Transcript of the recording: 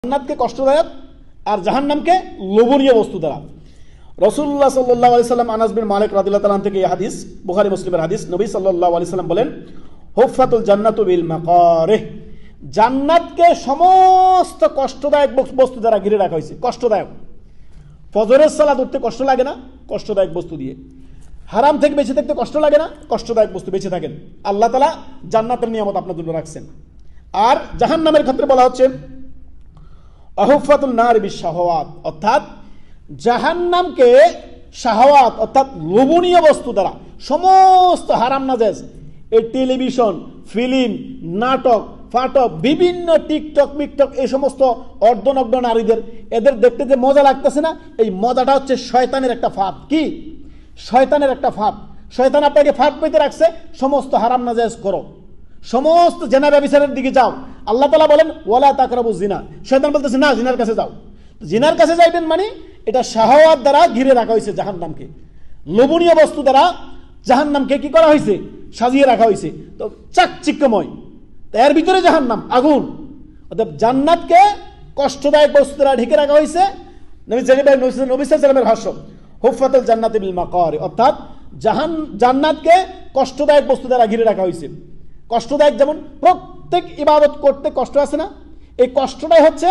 জান্নাতকে কষ্টদায়ক আর জাহান্নামকে লোভনীয় বস্তু দ্বারা। রাসূলুল্লাহ সাল্লাল্লাহু আলাইহি সাল্লাম আনাস বিন মালিক রাদিয়াল্লাহু তাআলা থেকে এই হাদিস, বুখারী মুসলিমের হাদিস, নবী সাল্লাল্লাহু আলাইহি সাল্লাম বলেন, হুফফাতুল জান্নাতু বিল মাকারিহ, জান্নাতকে সমস্ত কষ্টদায়ক বস্তু দ্বারা ঘিরে রাখা হয়েছে। কষ্টদায়ক, ফজরের সালাত উঠতে কষ্ট লাগে না? কষ্টদায়ক বস্তু দিয়ে। হারাম থেকে বেঁচে থাকতে কষ্ট লাগে না? কষ্টদায়ক বস্তু বেঁচে থাকেন। আল্লাহ তাআলা জান্নাতের নিয়ামত আপনার জন্য রাখছেন। আর জাহান্নামের ক্ষেত্রে বলা হচ্ছে আহুফাতুল নার বিশ-শাহওয়াত, অর্থাৎ জাহান্নামকে শাহওয়াত অর্থাৎ লোভনীয় বস্তু দ্বারা, সমস্ত হারাম নাজায়েজ, এই টেলিভিশন, ফিল্ম, নাটক, ফাটক, বিভিন্ন টিকটক মিকটক, এই সমস্ত অর্ধনগ্ন নারীদের, এদের দেখতে যে মজা লাগতেছে না, এই মজাটা হচ্ছে শয়তানের একটা ফাঁদ। কি? শয়তানের একটা ফাঁদ। শয়তান আপনাকে ফাঁদ পেতে রাখছে, সমস্ত হারাম নাজায়েজ করো, সমস্ত জেনা ব্যভিচারের দিকে যাও। আল্লাহ তাআলা বলেন ওয়ালা তাকরাবু জিনা, শয়তান বলতেছে না, জিনার কাছে যাও। জিনার কাছে যাইবেন মানে এটা শাহওয়াত দ্বারা ঘিরে রাখা হয়েছে জাহান্নামকে, লোভনীয় বস্তু দ্বারা জাহান্নামকে কি করা হয়েছে? সাজিয়ে রাখা হয়েছে। তো চাকচিক্যময়, এর ভিতরে জাহান্নাম, আগুন। অর্থাৎ জান্নাতকে কষ্টদায়ক বস্তু দ্বারা ঢেকে রাখা হয়েছে। নবী সাল্লাল্লাহু আলাইহি ওয়াসাল্লামের ভাষ্য, হুফফাতুল জান্নাতি বিল মাকারি, অর্থাৎ জান্নাতকে কষ্টদায়ক বস্তু দ্বারা ঘিরে রাখা হয়েছে। কষ্টদায়ক যেমন প্রত্যেক ইবাদত করতে কষ্ট আছে না, এই কষ্টটাই হচ্ছে